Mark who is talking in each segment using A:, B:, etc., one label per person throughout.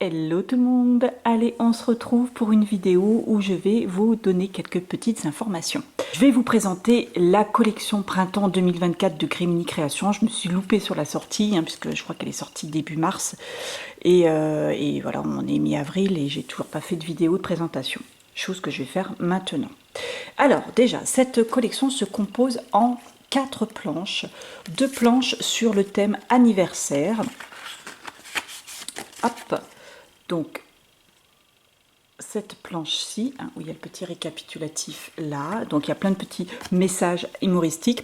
A: Hello tout le monde, allez on se retrouve pour une vidéo où je vais vous donner quelques petites informations. Je vais vous présenter la collection printemps 2024 de Grimini Création. Je me suis loupée sur la sortie puisque je crois qu'elle est sortie début mars et voilà, on est mi-avril et j'ai toujours pas fait de vidéo de présentation, chose que je vais faire maintenant. Alors déjà, cette collection se compose en 4 planches, 2 planches sur le thème anniversaire. Hop, donc cette planche-ci, où il y a le petit récapitulatif là, donc il y a plein de petits messages humoristiques.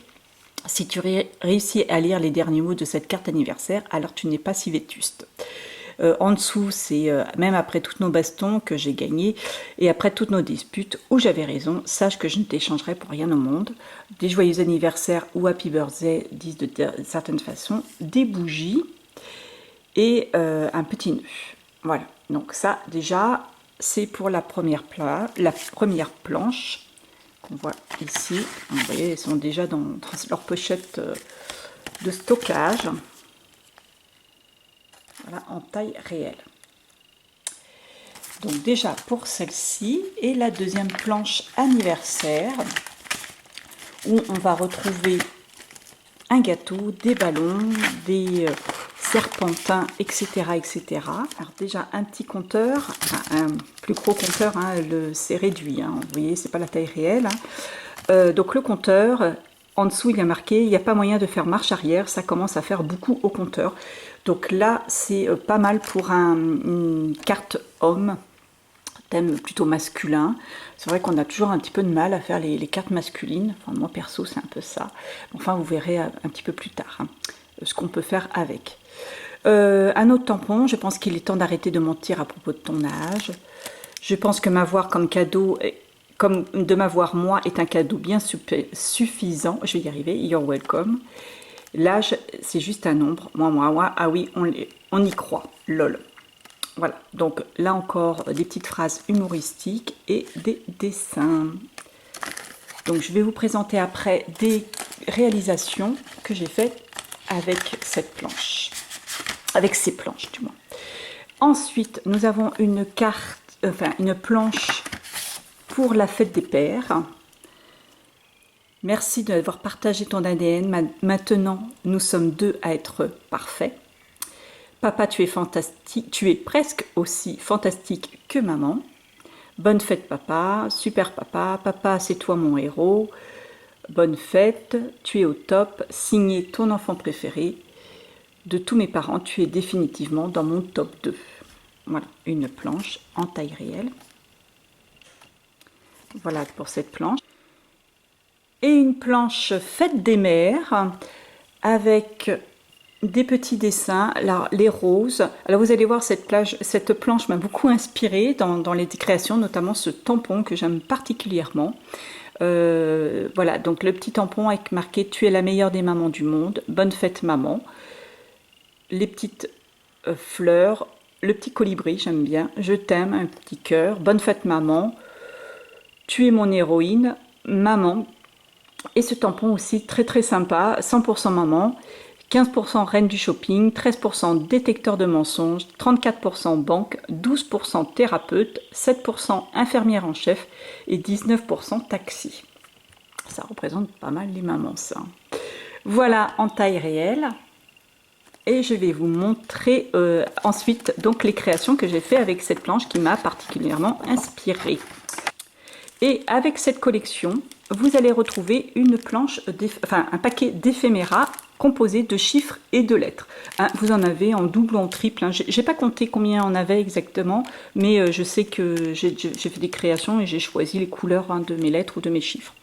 A: Si tu réussis à lire les derniers mots de cette carte anniversaire, alors tu n'es pas si vétuste. En dessous, c'est même après toutes nos bastons que j'ai gagné et après toutes nos disputes où j'avais raison, sache que je ne t'échangerai pour rien au monde. Des joyeux anniversaires ou happy birthday disent de certaines façons, des bougies et un petit nœud. Voilà, donc ça déjà c'est pour la première planche qu'on voit ici. Vous voyez, elles sont déjà dans leur pochette de stockage. Voilà, en taille réelle. Donc déjà pour celle-ci et la deuxième planche anniversaire où on va retrouver un gâteau, des ballons, des serpentins, etc., etc. Alors déjà un petit compteur, un plus gros compteur, c'est réduit, vous voyez, c'est pas la taille réelle. Donc le compteur, en dessous il y a marqué, il n'y a pas moyen de faire marche arrière, ça commence à faire beaucoup au compteur. Donc là c'est pas mal pour une carte homme, thème plutôt masculin. C'est vrai qu'on a toujours un petit peu de mal à faire les cartes masculines. Enfin, moi perso c'est un peu ça. Enfin vous verrez un petit peu plus tard ce qu'on peut faire avec. Un autre tampon, je pense qu'il est temps d'arrêter de mentir à propos de ton âge. Je pense que m'avoir comme cadeau, comme de m'avoir moi, est un cadeau bien suffisant. Je vais y arriver, you're welcome. L'âge, c'est juste un nombre. Moi, ah oui, on y croit, lol. Voilà, donc là encore, des petites phrases humoristiques et des dessins. Donc je vais vous présenter après des réalisations que j'ai faites avec cette planche. Avec ces planches du moins. Ensuite, nous avons une planche pour la fête des pères. Merci d'avoir partagé ton ADN. Maintenant, nous sommes 2 à être parfaits. Papa, tu es fantastique, tu es presque aussi fantastique que maman. Bonne fête papa, super papa, papa c'est toi mon héros. Bonne fête, tu es au top, signé ton enfant préféré. De tous mes parents, tu es définitivement dans mon top 2. Voilà, une planche en taille réelle. Voilà pour cette planche. Et une planche fête des mères avec des petits dessins, là, les roses. Alors vous allez voir, cette planche m'a beaucoup inspirée dans les créations, notamment ce tampon que j'aime particulièrement. Voilà, donc le petit tampon avec marqué « Tu es la meilleure des mamans du monde, bonne fête maman ». Les petites fleurs, le petit colibri, j'aime bien, je t'aime, un petit cœur, bonne fête maman, tu es mon héroïne, maman, et ce tampon aussi très très sympa, 100% maman, 15% reine du shopping, 13% détecteur de mensonges, 34% banque, 12% thérapeute, 7% infirmière en chef et 19% taxi. Ça représente pas mal les mamans ça. Voilà en taille réelle. Et je vais vous montrer ensuite donc les créations que j'ai fait avec cette planche qui m'a particulièrement inspirée. Et avec cette collection, vous allez retrouver une planche, un paquet d'éphéméras composé de chiffres et de lettres. Vous en avez en double ou en triple. J'ai pas compté combien on avait exactement, mais je sais que j'ai fait des créations et j'ai choisi les couleurs de mes lettres ou de mes chiffres.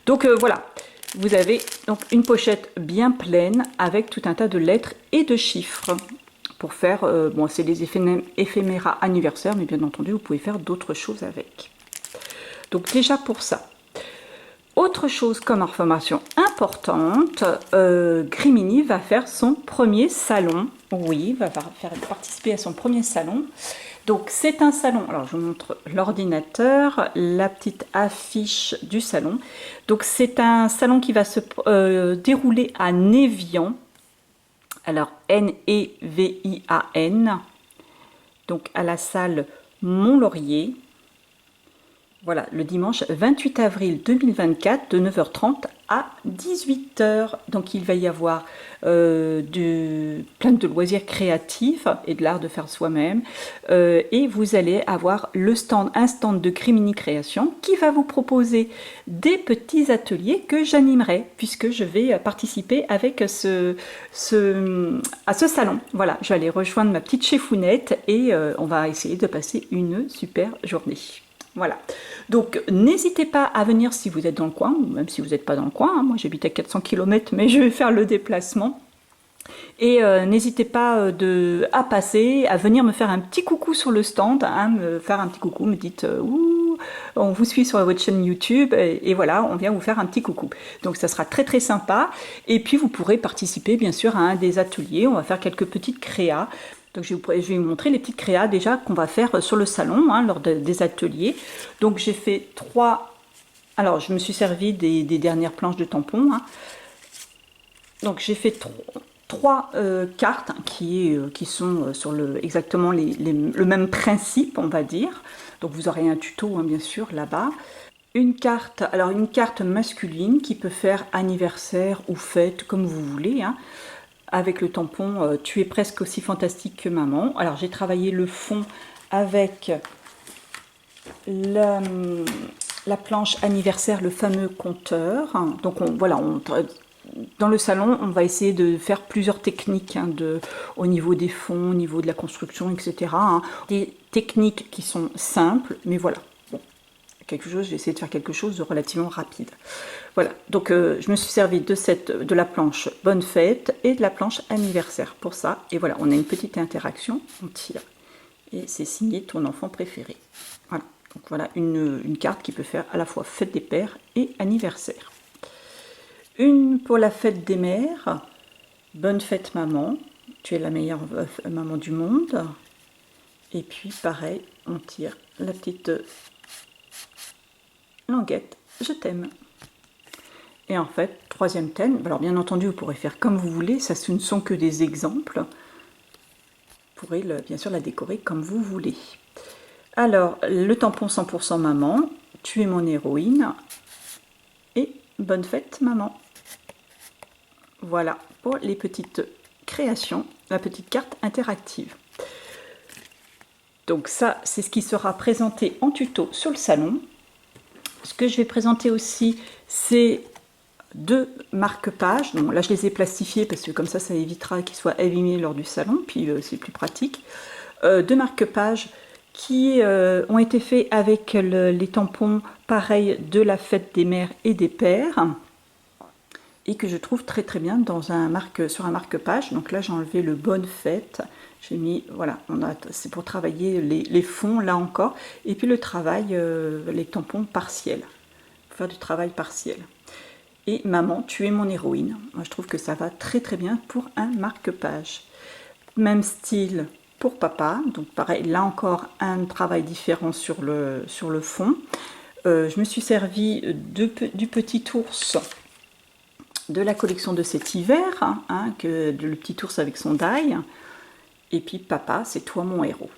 A: Donc voilà. Vous avez donc une pochette bien pleine avec tout un tas de lettres et de chiffres pour faire, bon c'est des éphéméras anniversaires, mais bien entendu vous pouvez faire d'autres choses avec. Donc déjà pour ça. Autre chose comme information importante, Grimini va faire son premier salon. Oui, va participer à son premier salon. Donc c'est un salon, alors je vous montre l'ordinateur, la petite affiche du salon. Donc c'est un salon qui va se dérouler à Névian, alors N-E-V-I-A-N, donc à la salle Mont-Laurier. Voilà, le dimanche 28 avril 2024 de 9h30 à 18h. Donc il va y avoir plein de loisirs créatifs et de l'art de faire soi-même. Et vous allez avoir un stand de Crimini Création qui va vous proposer des petits ateliers que j'animerai puisque je vais participer avec à ce salon. Voilà, je vais aller rejoindre ma petite chefounette et on va essayer de passer une super journée. Voilà, donc n'hésitez pas à venir si vous êtes dans le coin, ou même si vous n'êtes pas dans le coin, hein. Moi j'habite à 400 km, mais je vais faire le déplacement. Et n'hésitez pas à passer, à venir me faire un petit coucou sur le stand, hein, me faire un petit coucou, me dites ouh, on vous suit sur votre chaîne YouTube, et voilà, on vient vous faire un petit coucou. Donc ça sera très très sympa, et puis vous pourrez participer bien sûr à un des ateliers, on va faire quelques petites créas. Donc je vais vous montrer les petites créas déjà qu'on va faire sur le salon, hein, lors des ateliers. Donc j'ai fait 3, alors je me suis servi des dernières planches de tampons, hein. Donc j'ai fait 3 cartes qui sont sur exactement le même principe, on va dire. Donc vous aurez un tuto, hein, bien sûr, là-bas. Une carte masculine qui peut faire anniversaire ou fête, comme vous voulez, hein. Avec le tampon tu es presque aussi fantastique que maman. Alors j'ai travaillé le fond avec la planche anniversaire, le fameux compteur. Donc voilà, dans le salon, on va essayer de faire plusieurs techniques, hein, au niveau des fonds, au niveau de la construction, etc. Hein. Des techniques qui sont simples, mais voilà. Bon, j'ai essayé de faire quelque chose de relativement rapide. Voilà, donc je me suis servi de la planche Bonne Fête et de la planche Anniversaire pour ça. Et voilà, on a une petite interaction, on tire. Et c'est signé ton enfant préféré. Voilà, donc voilà une carte qui peut faire à la fois Fête des Pères et Anniversaire. Une pour la Fête des Mères, Bonne Fête Maman, tu es la meilleure maman du monde. Et puis pareil, on tire la petite languette, je t'aime. Et en fait, troisième thème, alors bien entendu, vous pourrez faire comme vous voulez, ça ce ne sont que des exemples. Vous pourrez bien sûr la décorer comme vous voulez. Alors, le tampon 100% maman, tu es mon héroïne, et bonne fête maman. Voilà pour les petites créations, la petite carte interactive. Donc ça, c'est ce qui sera présenté en tuto sur le salon. Ce que je vais présenter aussi, c'est 2 marque-pages. Bon, là, je les ai plastifiés parce que comme ça évitera qu'ils soient abîmés lors du salon, puis c'est plus pratique. 2 marque-pages qui ont été faits avec les tampons pareils de la Fête des Mères et des Pères, et que je trouve très très bien sur un marque-page. Donc là, j'ai enlevé le Bonne Fête. J'ai mis, voilà, c'est pour travailler les fonds, là encore, et puis le travail, les tampons partiels, pour faire du travail partiel. Et Maman, tu es mon héroïne. Moi, je trouve que ça va très très bien pour un marque-page. Même style pour Papa. Donc pareil, là encore, un travail différent sur le fond. Je me suis servi du petit ours de la collection de cet hiver, hein, le petit ours avec son die. Et puis Papa, c'est toi mon héros.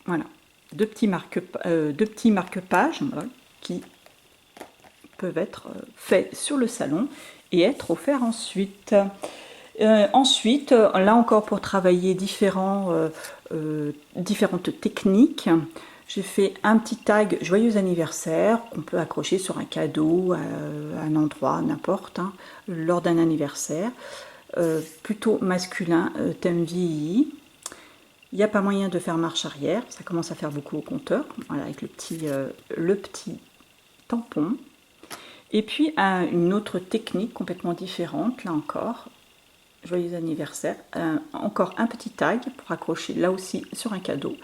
A: Voilà. 2 petits marque-pages, voilà, qui peuvent être faits sur le salon et être offerts ensuite. Ensuite, là encore pour travailler différentes techniques, j'ai fait un petit tag joyeux anniversaire qu'on peut accrocher sur un cadeau, à un endroit, n'importe, hein, lors d'un anniversaire, plutôt masculin, thème vieilli. Il n'y a pas moyen de faire marche arrière, ça commence à faire beaucoup au compteur, voilà, avec le petit tampon. Et puis une autre technique complètement différente, là encore, joyeux anniversaire, encore un petit tag pour accrocher là aussi sur un cadeau,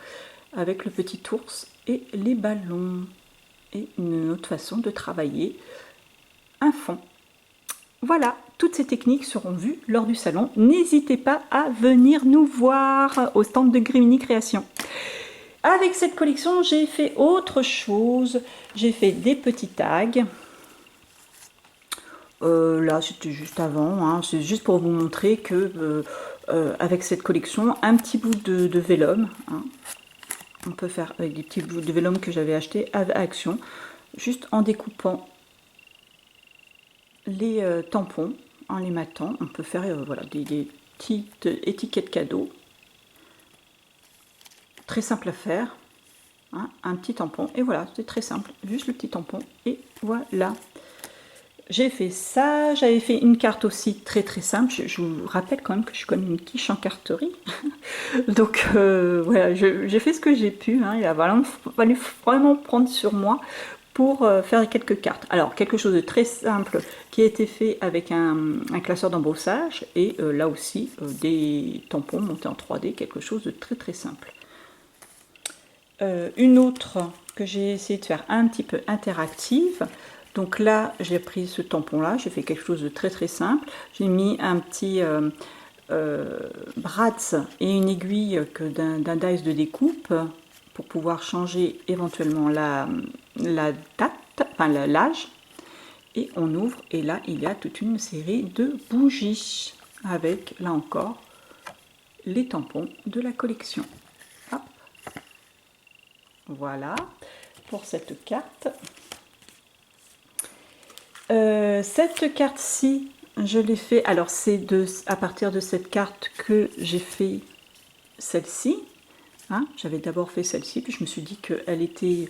A: avec le petit ours et les ballons. Et une autre façon de travailler un fond. Voilà, toutes ces techniques seront vues lors du salon. N'hésitez pas à venir nous voir au stand de Crimini Création. Avec cette collection, j'ai fait autre chose. J'ai fait des petits tags. Là, c'était juste avant. Hein. C'est juste pour vous montrer que avec cette collection, un petit bout de vélum. Hein. On peut faire avec des petits bouts de vélum que j'avais acheté à Action, juste en découpant les tampons, en les matant. On peut faire voilà, des petites étiquettes cadeaux. Très simple à faire. Hein, un petit tampon. Et voilà, c'est très simple. Juste le petit tampon. Et voilà. J'ai fait ça. J'avais fait une carte aussi très très simple. Je vous rappelle quand même que je suis comme une quiche en carterie. Donc voilà, j'ai fait ce que j'ai pu. Hein. Il a fallu vraiment prendre sur moi pour faire quelques cartes. Alors, quelque chose de très simple qui a été fait avec un classeur d'embossage et là aussi des tampons montés en 3D, quelque chose de très très simple. Une autre que j'ai essayé de faire un petit peu interactive. Donc là, j'ai pris ce tampon-là, j'ai fait quelque chose de très très simple. J'ai mis un petit brads et une aiguille d'un dice de découpe pour pouvoir changer éventuellement la date, enfin l'âge. Et on ouvre et là, il y a toute une série de bougies avec, là encore, les tampons de la collection. Hop. Voilà pour cette carte. Cette carte-ci, je l'ai fait, alors c'est à partir de cette carte que j'ai fait celle-ci. Hein, j'avais d'abord fait celle-ci, puis je me suis dit qu'elle était,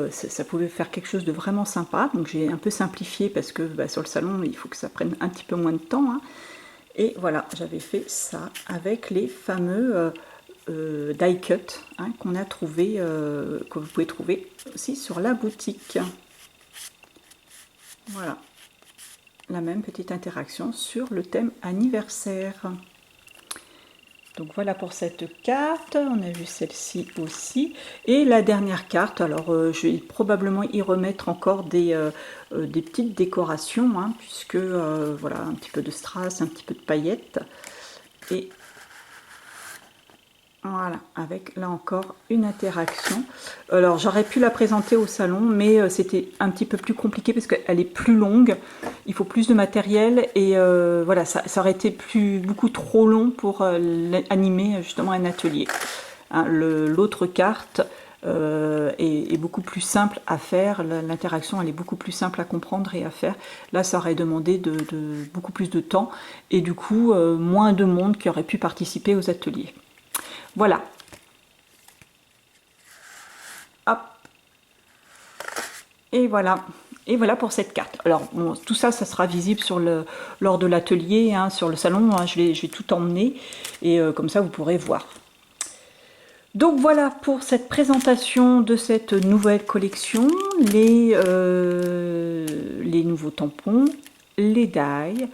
A: ça pouvait faire quelque chose de vraiment sympa. Donc j'ai un peu simplifié parce que sur le salon, il faut que ça prenne un petit peu moins de temps. Hein. Et voilà, j'avais fait ça avec les fameux die cut hein, qu'on a trouvé, que vous pouvez trouver aussi sur la boutique. Voilà, la même petite interaction sur le thème anniversaire. Donc voilà pour cette carte, on a vu celle-ci aussi. Et la dernière carte, alors je vais probablement y remettre encore des petites décorations, hein, puisque voilà, un petit peu de strass, un petit peu de paillettes. Et voilà, avec là encore une interaction. Alors j'aurais pu la présenter au salon, mais c'était un petit peu plus compliqué parce qu'elle est plus longue. Il faut plus de matériel et voilà, ça aurait été beaucoup trop long pour animer justement un atelier. Hein, l'autre carte est beaucoup plus simple à faire. L'interaction elle est beaucoup plus simple à comprendre et à faire. Là ça aurait demandé beaucoup plus de temps et du coup moins de monde qui aurait pu participer aux ateliers. Voilà. Hop. Et voilà. Et voilà pour cette carte. Alors, bon, tout ça, ça sera visible lors de l'atelier, hein, sur le salon. Hein, je vais tout emmener. Et comme ça, vous pourrez voir. Donc voilà pour cette présentation de cette nouvelle collection. Les nouveaux tampons, les die.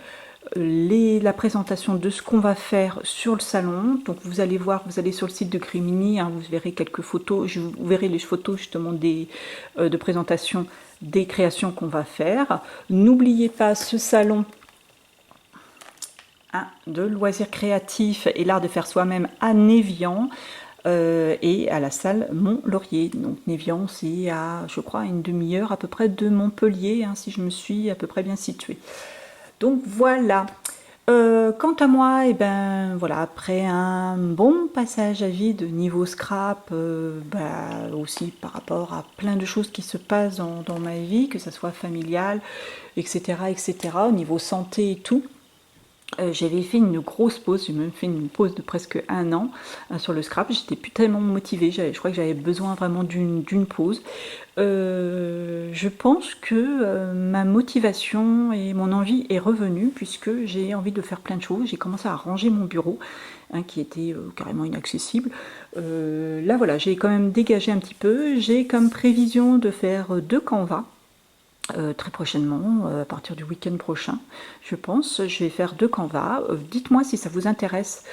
A: La présentation de ce qu'on va faire sur le salon. Donc vous allez voir, vous allez sur le site de Crimini, hein, vous verrez quelques photos, vous verrez les photos justement de présentation des créations qu'on va faire. N'oubliez pas ce salon hein, de loisirs créatifs et l'art de faire soi-même à Névian et à la salle Mont-Laurier. Donc Névian c'est à, je crois, une demi-heure à peu près de Montpellier, hein, si je me suis à peu près bien située. Donc voilà. Quant à moi, et ben voilà, après un bon passage à vide niveau scrap, aussi par rapport à plein de choses qui se passent dans ma vie, que ce soit familiale, etc., au niveau santé et tout. J'avais fait une grosse pause, j'ai même fait une pause de presque 1 an sur le scrap. J'étais plus tellement motivée, je crois que j'avais besoin vraiment d'une pause. Je pense que ma motivation et mon envie est revenue puisque j'ai envie de faire plein de choses. J'ai commencé à ranger mon bureau hein, qui était carrément inaccessible. Là voilà, j'ai quand même dégagé un petit peu. J'ai comme prévision de faire 2 canvas. Très prochainement, à partir du week-end prochain, je pense. Je vais faire 2 canvas. Dites-moi si ça vous intéresse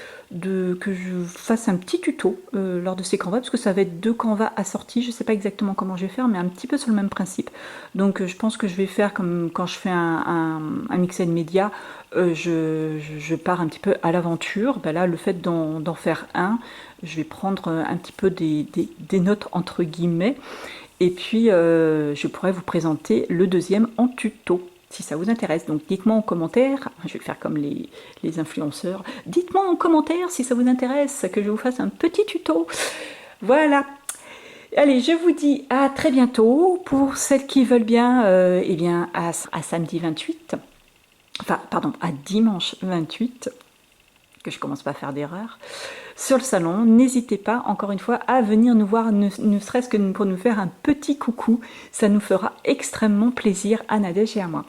A: que je fasse un petit tuto lors de ces canvas, parce que ça va être 2 canvas assortis. Je ne sais pas exactement comment je vais faire, mais un petit peu sur le même principe. Donc je pense que je vais faire comme quand je fais un mixed media, je pars un petit peu à l'aventure. Ben là, le fait d'en faire un, je vais prendre un petit peu des notes entre guillemets. Et puis, je pourrais vous présenter le deuxième en tuto, si ça vous intéresse. Donc, dites-moi en commentaire, je vais faire comme les influenceurs, dites-moi en commentaire si ça vous intéresse, que je vous fasse un petit tuto. Voilà. Allez, je vous dis à très bientôt. Pour celles qui veulent bien, eh bien à samedi 28. Enfin, pardon, à dimanche 28, que je commence pas à faire d'erreur, sur le salon. N'hésitez pas, encore une fois, à venir nous voir, ne serait-ce que pour nous faire un petit coucou. Ça nous fera extrêmement plaisir à Nadège et à moi.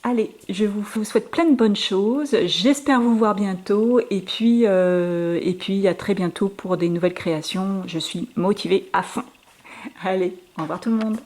A: Allez, je vous souhaite plein de bonnes choses. J'espère vous voir bientôt. Et puis à très bientôt pour des nouvelles créations. Je suis motivée à fond. Allez, au revoir tout le monde.